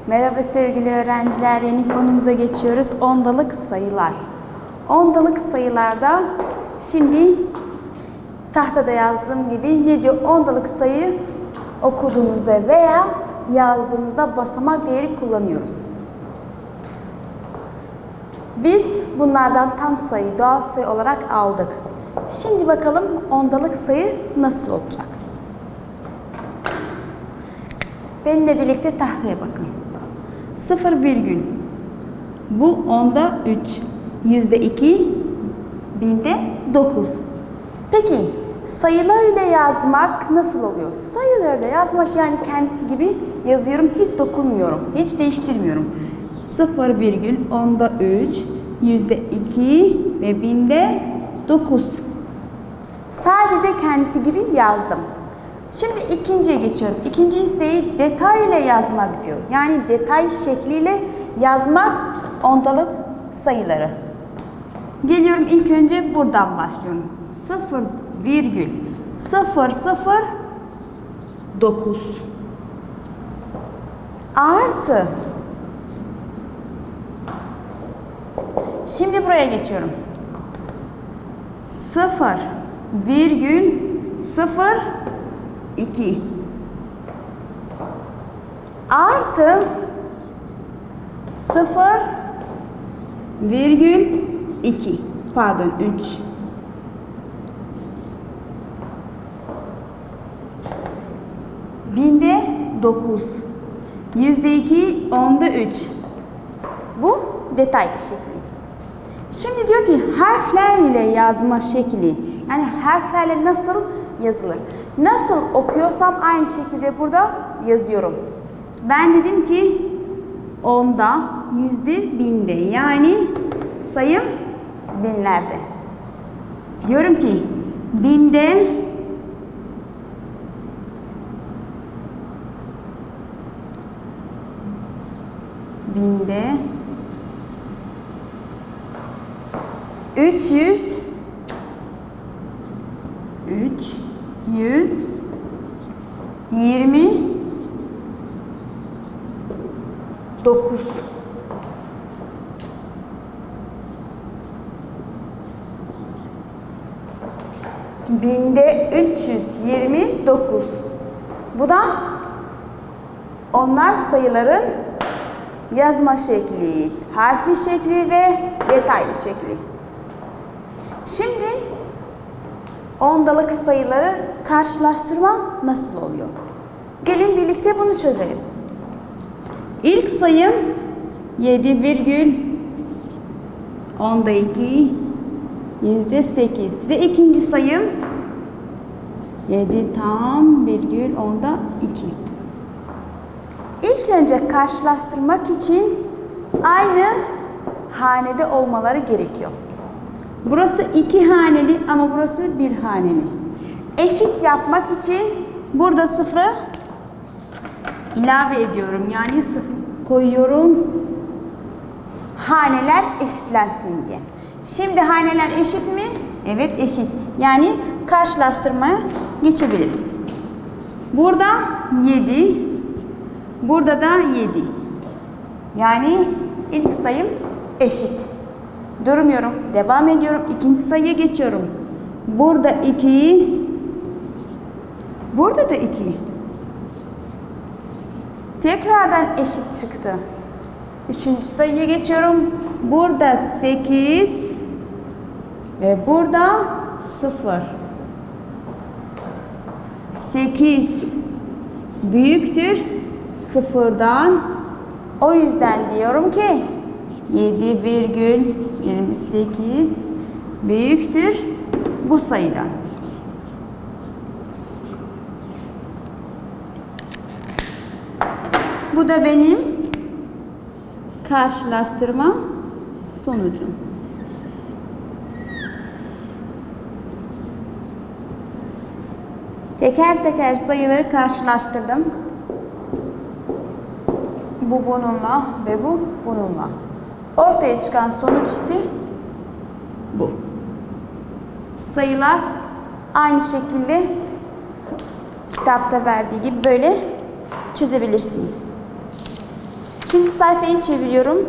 Merhaba sevgili öğrenciler, yeni konumuza geçiyoruz. Ondalık sayılar. Ondalık sayılarda şimdi tahtada yazdığım gibi ne diyor? Ondalık sayı okuduğunuzda veya yazdığınızda basamak değeri kullanıyoruz. Biz bunlardan tam sayı, doğal sayı olarak aldık. Şimdi bakalım ondalık sayı nasıl olacak? Benimle birlikte tahtaya bakın. 0 virgül. Bu onda 3. %2, binde 9. Peki sayılar ile yazmak nasıl oluyor? Sayılar ile yazmak yani kendisi gibi yazıyorum. Hiç dokunmuyorum. Hiç değiştirmiyorum. 0 virgül onda 3. %2 ve binde 9. Sadece kendisi gibi yazdım. Şimdi ikinciye geçiyorum. İkinci isteği detay ile yazmak diyor. Yani detay şekliyle yazmak ondalık sayıları. Geliyorum ilk önce buradan başlıyorum. 0,009 artı. Şimdi buraya geçiyorum. 0,02 artı 0,2 pardon 3 binde 9 %2 onda 3. Bu detaylı şekli. Şimdi diyor ki harfler ile yazma şekli. Yani harflerle nasıl yazılır? Nasıl okuyorsam aynı şekilde burada yazıyorum. Ben dedim ki onda, yüzde, binde. Yani sayım binlerde. Diyorum ki binde binde 300 329 binde 329. Bu da onlar sayıların yazma şekli, harfli şekli ve detaylı şekli. Şimdi ondalık sayıları karşılaştırma nasıl oluyor? Gelin birlikte bunu çözelim. İlk sayım 7 virgül onda 2 %8 ve ikinci sayım 7 tam virgül onda 2. İlk önce karşılaştırmak için aynı hanede olmaları gerekiyor. Burası 2 haneli ama burası 1 haneli. Eşit yapmak için burada 0'ı ilave ediyorum. Yani 0 koyuyorum. Haneler eşitlensin diye. Şimdi haneler eşit mi? Evet eşit. Yani karşılaştırmaya geçebiliriz. Burada 7. Burada da 7. Yani ilk sayım eşit. Durmuyorum. Devam ediyorum. İkinci sayıya geçiyorum. Burada 2. Burada da 2. Tekrardan eşit çıktı. Üçüncü sayıya geçiyorum. Burada 8. Ve burada 0. 8 büyüktür 0'dan. O yüzden diyorum ki 7,28 büyüktür bu sayıdan. Bu da benim karşılaştırma sonucum. Teker teker sayıları karşılaştırdım. Bu bununla ve bu bununla. Ortaya çıkan sonuç ise bu. Sayılar aynı şekilde kitapta verdiği gibi böyle çözebilirsiniz. Şimdi sayfayı çeviriyorum.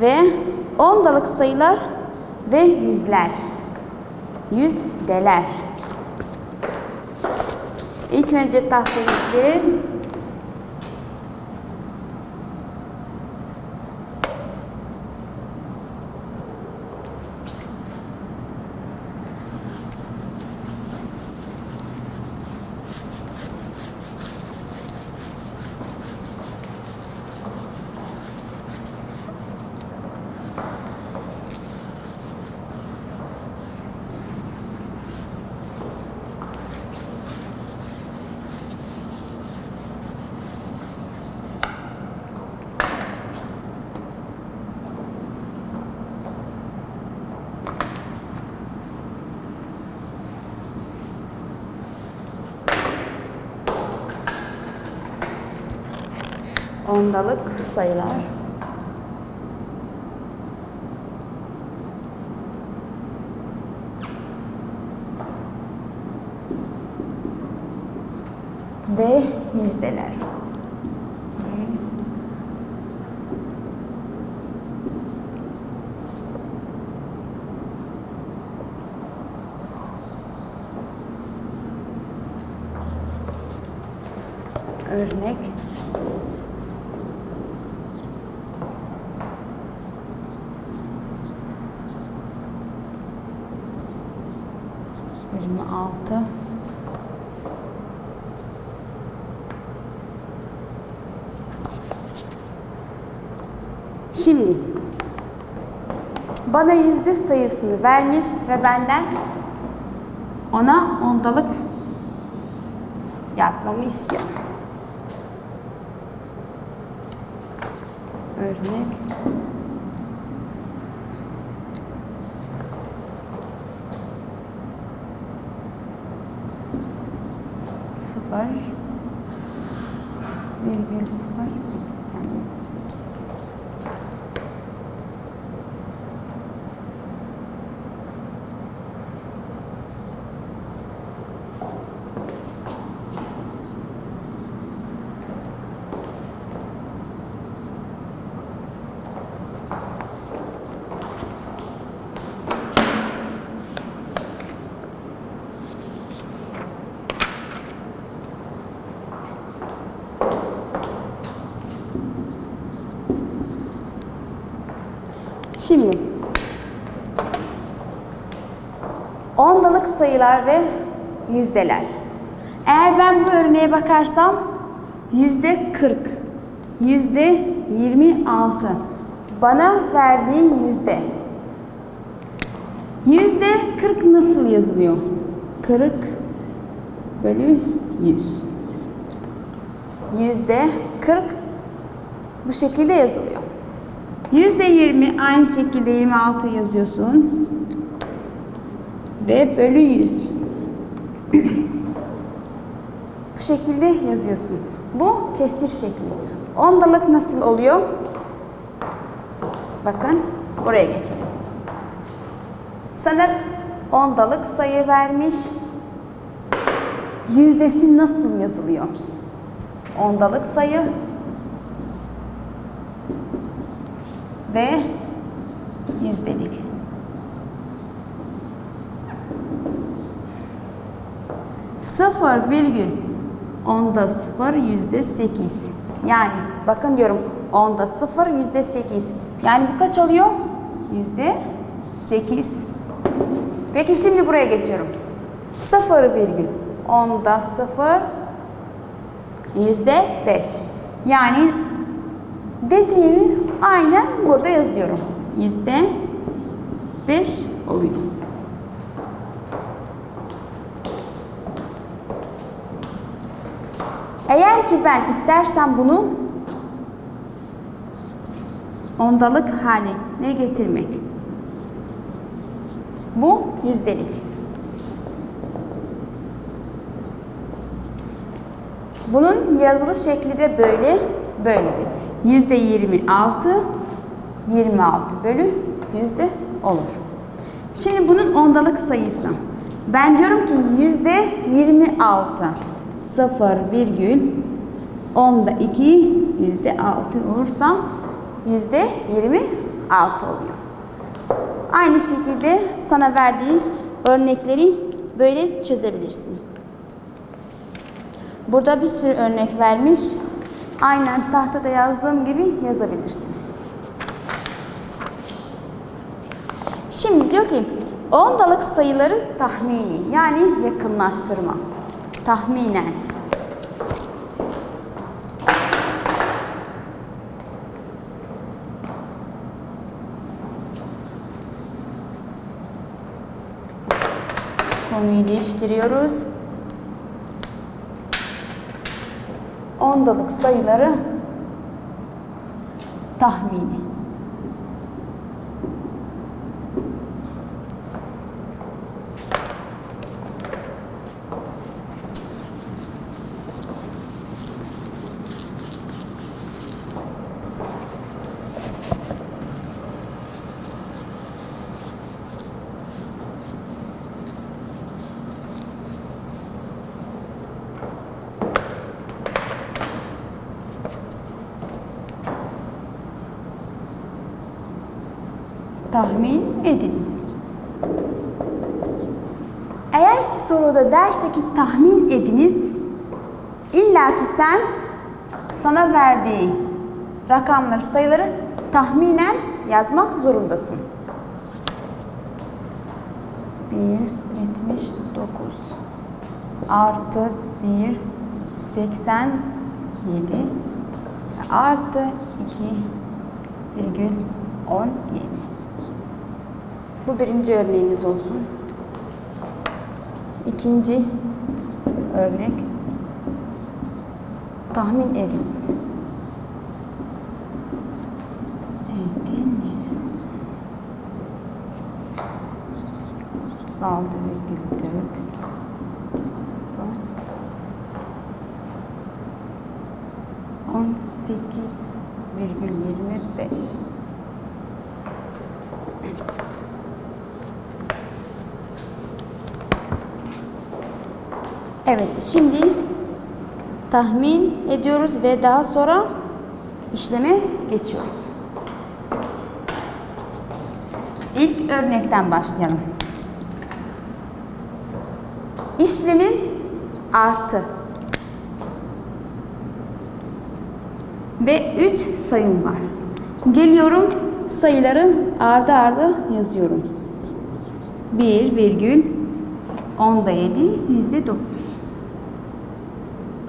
Ve ondalık sayılar ve yüzler. Yüzdeler. İlk önce tahtayı silelim. Ondalık sayılar. Ve yüzdeler. Örnek. Yirmi altı. Şimdi bana yüzde sayısını vermiş ve benden ona ondalık yapmamı istiyor. Örnek. Sıfır. Virgül 0,8 yani %8. Şimdi ondalık sayılar ve yüzdeler. Eğer ben bu örneğe bakarsam %40, %26 bana verdiği yüzde. %40 nasıl yazılıyor? 40 bölü 100. %40 bu şekilde yazılıyor. %20 aynı şekilde 26 yazıyorsun ve bölü 100. Bu şekilde yazıyorsun. Bu kesir şekli. Ondalık nasıl oluyor? Bakın buraya geçelim. Sana ondalık sayı vermiş. Yüzdesi nasıl yazılıyor? Ondalık sayı ve yüzdelik. Sıfır virgül onda sıfır %8. Yani bakın diyorum onda sıfır %8. Yani bu kaç oluyor? %8. Peki şimdi buraya geçiyorum. Sıfır virgül onda sıfır %5. Yani dediğimi aynen burada yazıyorum. %5 oluyor. Eğer ki ben istersem bunu ondalık haline getirmek. Bu yüzdelik. Bunun yazılı şekli de böyledir. %26, 26 bölü yüzde olur. Şimdi bunun ondalık sayısı. Ben diyorum ki %26, 0,26 10'da 2 %6 olursa %26 oluyor. Aynı şekilde sana verdiği örnekleri böyle çözebilirsin. Burada bir sürü örnek vermiş. Aynen tahtada yazdığım gibi yazabilirsin. Şimdi diyor ki ondalık sayıları tahmini, yani yakınlaştırma. Tahminen. Konuyu değiştiriyoruz. Ondalık sayıları tahmini. Tahmin ediniz. Eğer ki soruda derse ki tahmin ediniz, illaki sen sana verdiği rakamları, sayıları tahminen yazmak zorundasın. 1,79 artı 1,87 artı 2,17. Bu birinci örneğimiz olsun. İkinci örnek. Tahmin ediniz. Ediniz. 36,4 18,25. Evet, şimdi tahmin ediyoruz ve daha sonra işleme geçiyoruz. İlk örnekten başlayalım. İşlemim artı ve 3 sayım var. Geliyorum, sayıları arda arda yazıyorum. 1,17 %9.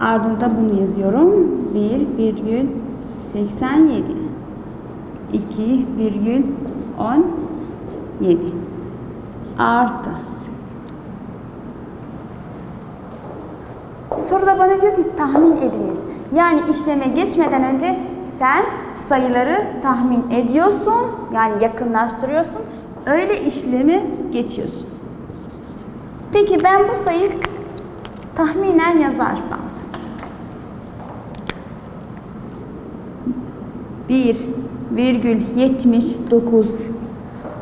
Ardında bunu yazıyorum. 1,87 2,17 artı. Soruda bana diyor ki tahmin ediniz. Yani işleme geçmeden önce sen sayıları tahmin ediyorsun. Yani yakınlaştırıyorsun. Öyle işlemi geçiyorsun. Peki ben bu sayıyı tahminen yazarsam 1,79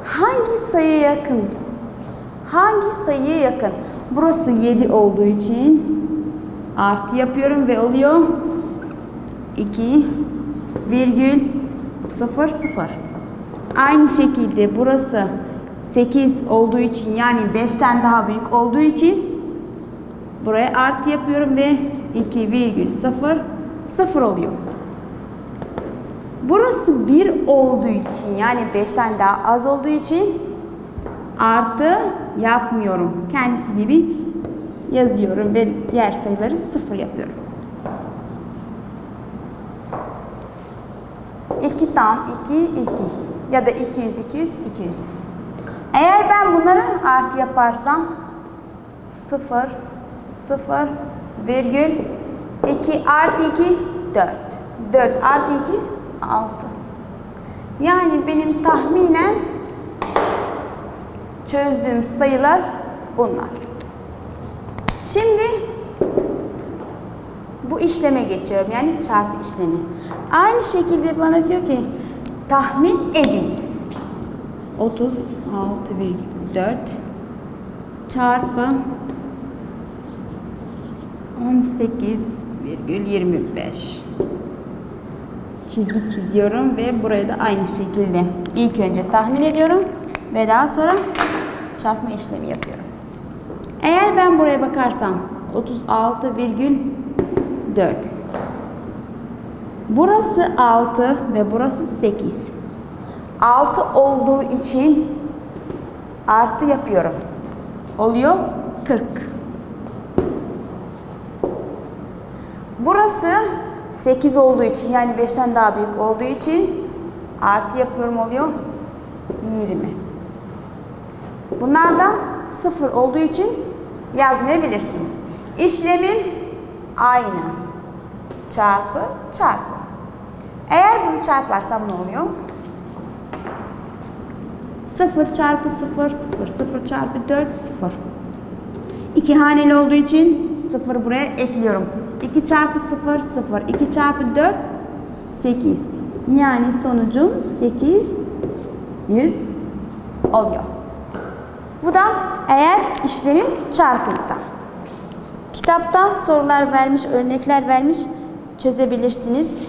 hangi sayıya yakın? Hangi sayıya yakın? Burası 7 olduğu için artı yapıyorum ve oluyor 2,00. Aynı şekilde burası 8 olduğu için, yani 5'ten daha büyük olduğu için buraya artı yapıyorum ve 2,00 oluyor. Burası 1 olduğu için, yani 5'ten daha az olduğu için artı yapmıyorum. Kendisi gibi yazıyorum ve diğer sayıları 0 yapıyorum. 2 tam 2 ya da 200 200. Eğer ben bunları artı yaparsam 2 artı 2 4. 4 artı 2 6. Yani benim tahminen çözdüğüm sayılar bunlar. Şimdi bu işleme geçiyorum. Yani çarpı işlemi. Aynı şekilde bana diyor ki tahmin ediniz. 36,4 çarpı 18,25 8,25. Çizgi çiziyorum ve burayı da aynı şekilde ilk önce tahmin ediyorum ve daha sonra çarpma işlemi yapıyorum. Eğer ben buraya bakarsam 36,4. Burası 6 ve burası 8. 6 olduğu için artı yapıyorum. Oluyor 40. Burası 8 olduğu için, yani 5'ten daha büyük olduğu için artı yapıyorum, oluyor 20. Bunlardan 0 olduğu için yazmayabilirsiniz. İşlemim aynı. Çarpı çarpı. Eğer bunu çarparsam ne oluyor? 0 çarpı 0, 0, 0 çarpı 4, 0. 2 haneli olduğu için 0 buraya ekliyorum. 2 çarpı 0, 0. 2 çarpı 4, 8. Yani sonucum 800 oluyor. Bu da eğer işlemim çarpıysa. Kitapta sorular vermiş, örnekler vermiş, çözebilirsiniz.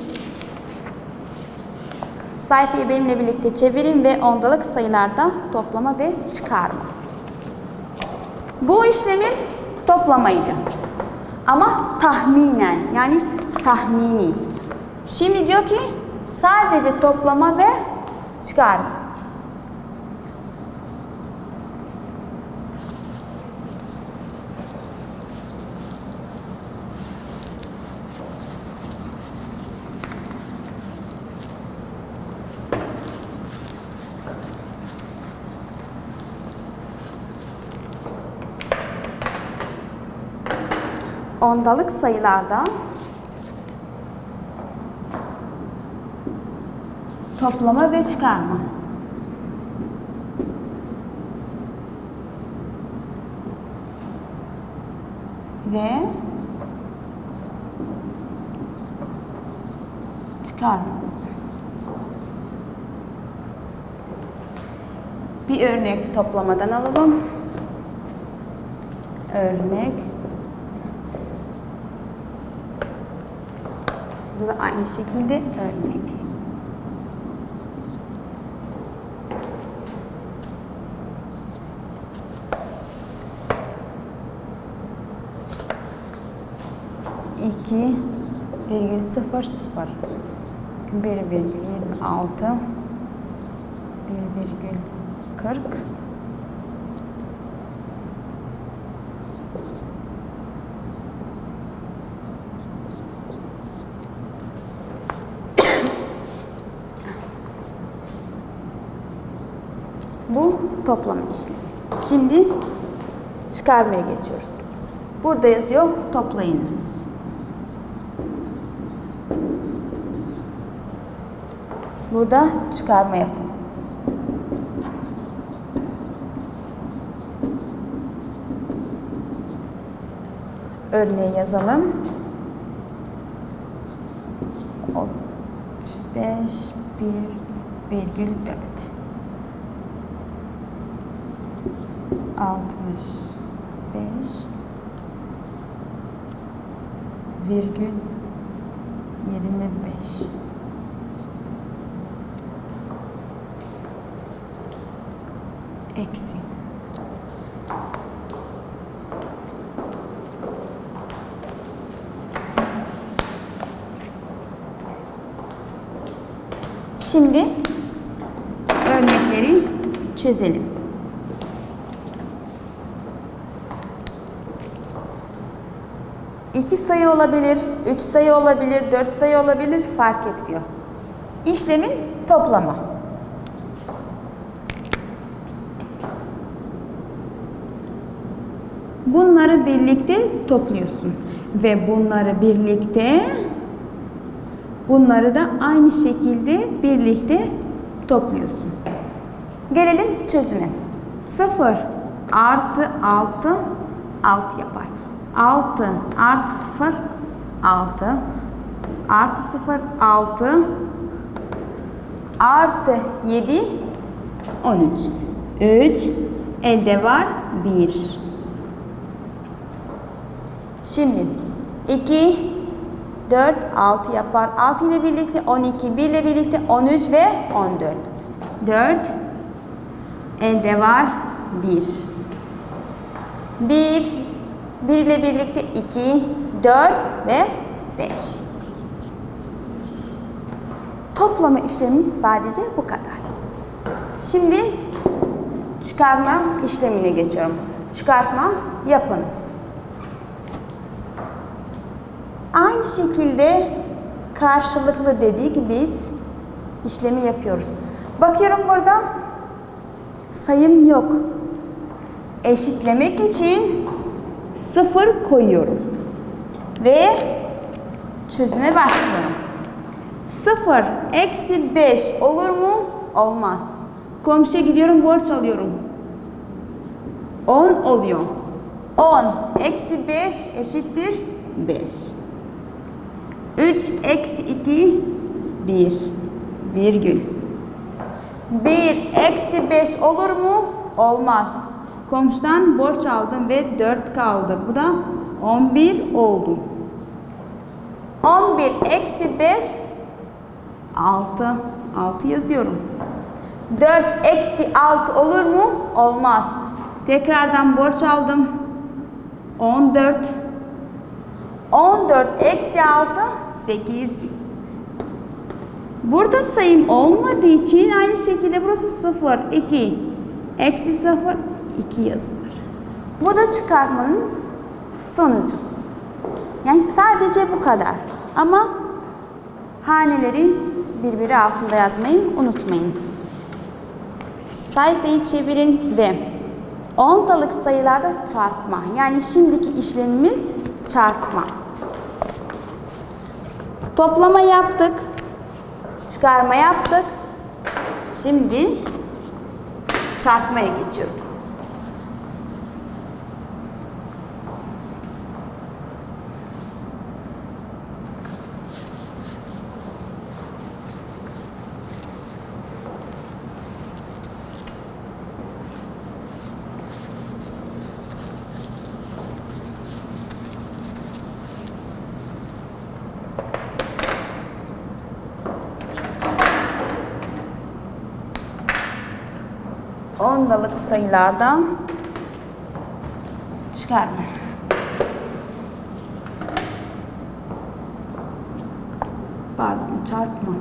Sayfayı benimle birlikte çevirin ve ondalık sayılarda toplama ve çıkarma. Bu işlemin toplamaydı. Ama tahminen, yani tahmini. Şimdi diyor ki sadece toplama ve çıkarma. Ondalık sayılarda toplama ve çıkarma. Ve çıkarma. Bir örnek toplamadan alalım. Örnek. Bu da aynı şekilde örnek. İki virgül 0 0 1,26 1,40 Bu toplama işlemi. Şimdi çıkarmaya geçiyoruz. Burada yazıyor toplayınız. Burada çıkarma yapınız. Örneği yazalım. 35,4 65,25 eksi. Şimdi örnekleri çözelim. İki sayı olabilir, 3 sayı olabilir, 4 sayı olabilir, fark etmiyor. İşlemin toplama. Bunları birlikte topluyorsun ve bunları da aynı şekilde birlikte topluyorsun. Gelelim çözüme. 0 artı 6 6 yapar. 6 artı 0 6 artı 0 6 artı 7 13. 3 elde var 1. Şimdi 2 4, 6 yapar. 6 ile birlikte 12, 1 ile birlikte 13 ve 14. 4, elde var 1. 1 ile birlikte 2, 4 ve 5. Toplama işlemi sadece bu kadar. Şimdi çıkarma işlemine geçiyorum. Çıkartma yapınız. Aynı şekilde karşılıklı dedik biz işlemi yapıyoruz. Bakıyorum burada sayım yok. Eşitlemek için 0 koyuyorum. Ve çözüme başlıyorum. 0 eksi 5 olur mu? Olmaz. Komşuya gidiyorum, borç alıyorum. 10 oluyor. 10 eksi 5 eşittir 5. 3 eksi 2 1 virgül. 1 eksi 5 olur mu? Olmaz. Komşudan borç aldım ve 4 kaldı. Bu da 11 oldu. 11 eksi 5 6. 6 yazıyorum. 4 eksi 6 olur mu? Olmaz. Tekrardan borç aldım. 14. 14 eksi 6 8. Burada sayım olmadığı için aynı şekilde burası 0 2. Eksi 0 2 yazılır. Bu da çıkarmanın sonucu. Yani sadece bu kadar. Ama haneleri birbiri altında yazmayı unutmayın. Sayfayı çevirin ve ondalık sayılarda çarpma. Yani şimdiki işlemimiz çarpma. Toplama yaptık. Çıkarma yaptık. Şimdi çarpmaya geçiyoruz. Ondalık sayılardan çıkarma. Pardon, çarpma.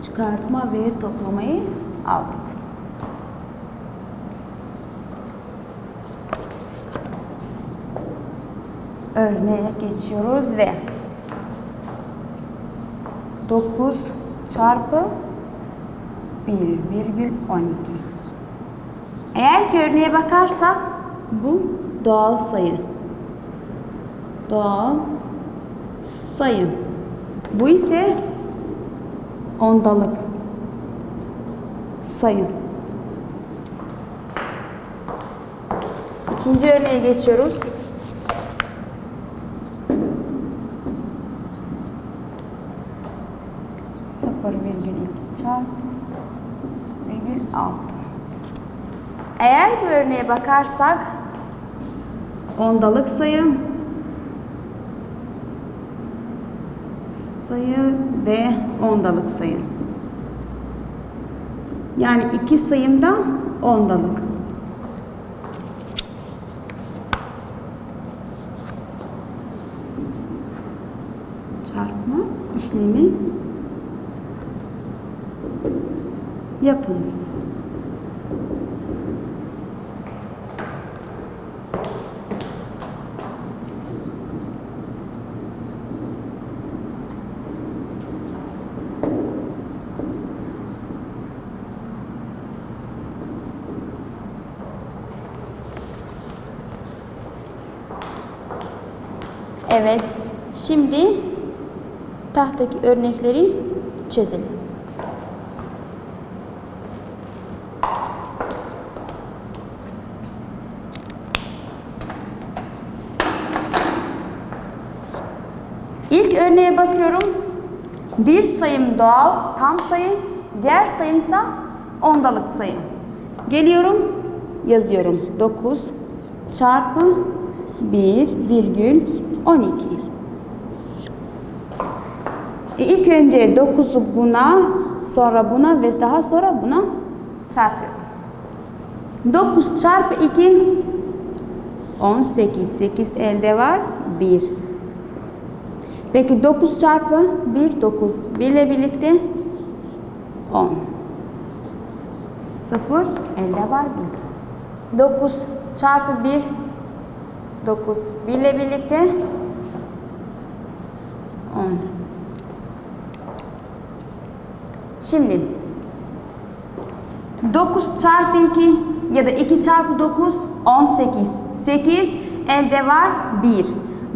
Çıkartma ve toplamayı aldık. Örneğe geçiyoruz ve 9 çarpı 1,12. Eğer ki örneğe bakarsak bu doğal sayı. Doğal sayı. Bu ise ondalık sayı. İkinci örneğe geçiyoruz. Çarpı 6. Eğer bu örneğe bakarsak ondalık sayı ve ondalık sayı. Yani iki sayımda ondalık. Çarpma işlemi yapınız. Evet, şimdi tahtaki örnekleri çözelim. İlk örneğe bakıyorum. Bir sayım doğal tam sayı, diğer sayımsa ondalık sayı. Geliyorum, yazıyorum. 9 çarpı 1,12. 12. İlk önce 9'u buna, sonra buna ve daha sonra buna çarpıyorum. 9 çarpı 2 18. 8 elde var. 1. Peki 9 çarpı 1 9. 1 ile birlikte 10. 0 elde var 1. 9 çarpı 1 9. 1 ile birlikte 10. Şimdi 9 çarpı 2 ya da 2 çarpı 9 18. 8 elde var 1.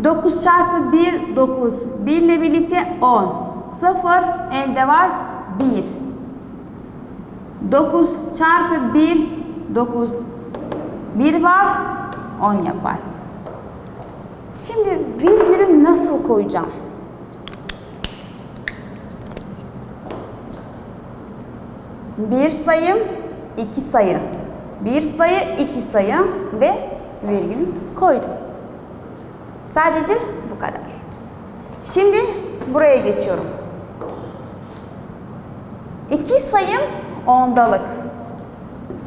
9 çarpı 1 9. 1 ile birlikte 10. 0 elde var 1. 9 çarpı 1 9. 1 var 10 yapar. Şimdi virgülü nasıl koyacağım? Bir sayı, iki sayı. Bir sayı, iki sayı ve virgül koydum. Sadece bu kadar. Şimdi buraya geçiyorum. İki sayım ondalık.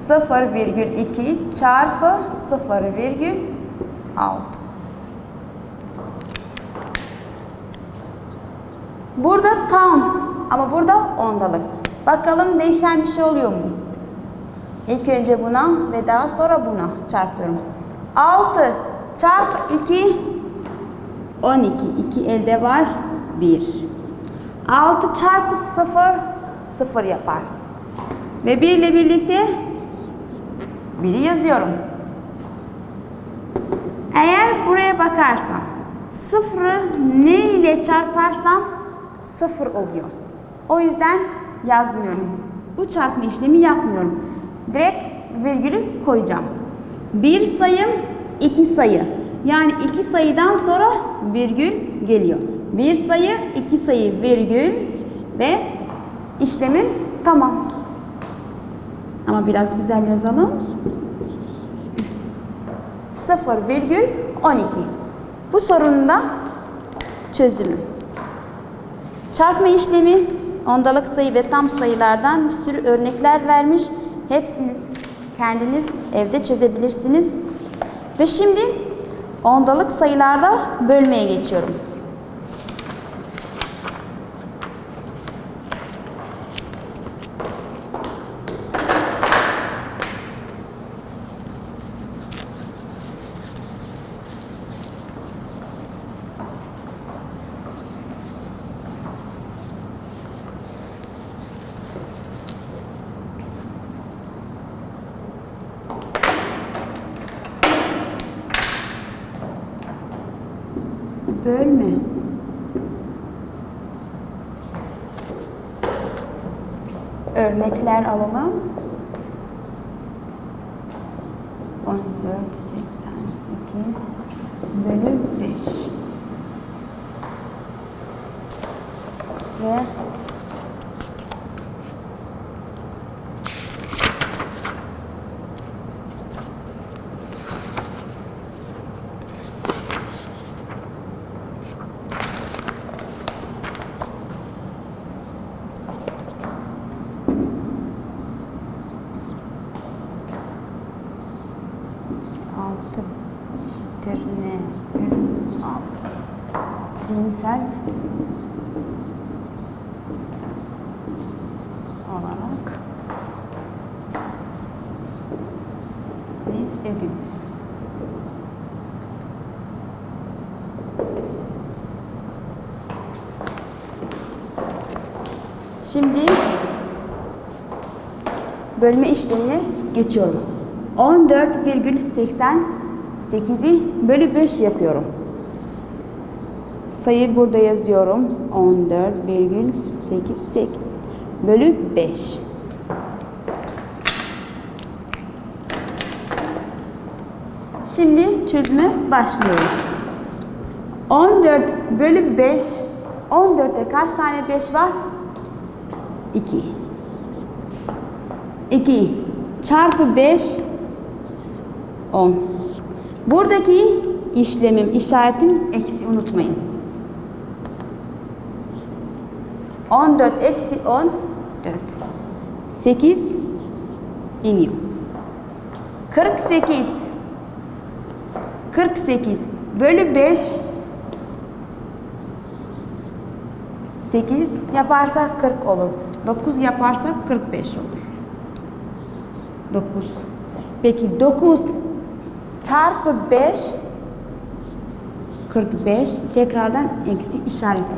0,2 çarpı 0,6. Burada tam ama burada ondalık. Bakalım değişen bir şey oluyor mu? İlk önce buna ve daha sonra buna çarpıyorum. 6 çarpı 2 12. 2 elde var 1. 6 çarpı 0 0 yapar. Ve 1 ile birlikte 1'i yazıyorum. Eğer buraya bakarsam 0'ı ne ile çarparsam 0 oluyor. O yüzden yazmıyorum. Bu çarpma işlemi yapmıyorum. Direkt virgülü koyacağım. Bir sayım, iki sayı. Yani iki sayıdan sonra virgül geliyor. Bir sayı, iki sayı, virgül ve işlemim tamam. Ama biraz güzel yazalım. 0,12. Bu sorunun da çözümü. Çarpma işlemi, ondalık sayı ve tam sayılardan bir sürü örnekler vermiş. Hepsini kendiniz evde çözebilirsiniz. Ve şimdi ondalık sayılarda bölmeye geçiyorum. Bölme. Örnekler alalım. 14,88 bölü 5. Ve eşittir ne bölü 6. Zihinsel olarak biz ediniz. Şimdi bölme işlemine geçiyorum. 14,88'i bölü 5 yapıyorum. Sayı burada yazıyorum. 14,88 bölü 5. Şimdi çözüme başlıyorum. 14 bölü 5. 14'te kaç tane 5 var? 2. 2 çarpı 5 10. Buradaki işlemim, işaretim eksi, unutmayın. 14 eksi 14. 8 iniyor. 48. 48 bölü 5. 8 yaparsak 40 olur. 9 yaparsak 45 olur. 9. Peki 9 çarpı 5 45. Tekrardan eksi işareti.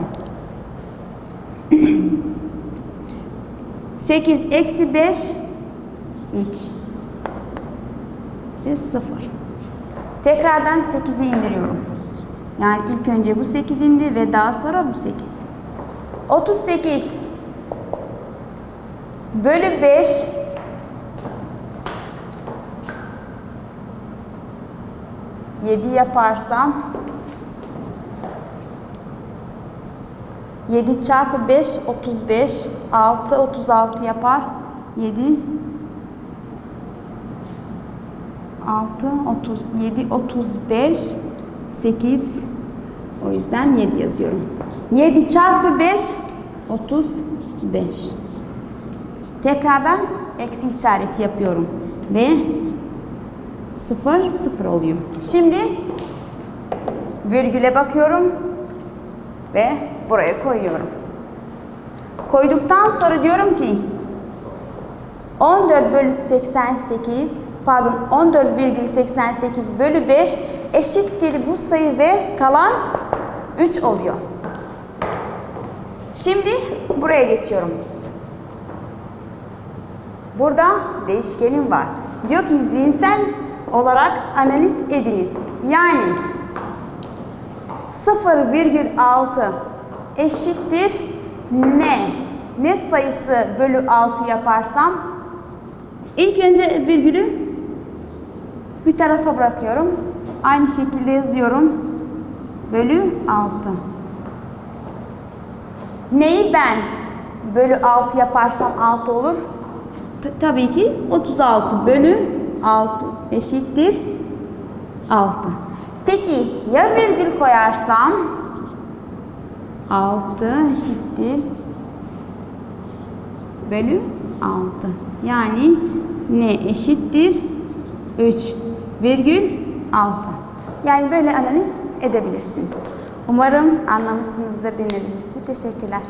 8 eksi 5 3 ve 0. Tekrardan 8'i indiriyorum. Yani ilk önce bu 8 indi ve daha sonra bu 8. 38 bölü 5 7 yaparsam 7 çarpı 5 35 6 36 yapar. 7 6 37 35 8, o yüzden 7 yazıyorum. 7 çarpı 5 35. Tekrardan eksi işareti yapıyorum ve 0 0 oluyor. Şimdi virgüle bakıyorum ve buraya koyuyorum. Koyduktan sonra diyorum ki 14 bölü 88 pardon 14,88 bölü 5 eşittir bu sayı ve kalan 3 oluyor. Şimdi buraya geçiyorum. Burada değişkenim var. Diyor ki zihinsel olarak analiz ediniz. Yani 0,6 eşittir ne? Ne sayısı bölü 6 yaparsam ilk önce virgülü bir tarafa bırakıyorum. Aynı şekilde yazıyorum. Bölü 6. Neyi ben bölü 6 yaparsam 6 olur? Tabii ki 36 bölü 6 eşittir 6. Peki ya virgül koyarsam 6 eşittir bölü 6. Yani ne eşittir 3,6. Yani böyle analiz edebilirsiniz. Umarım anlamışsınızdır. Dinlediğiniz için teşekkürler.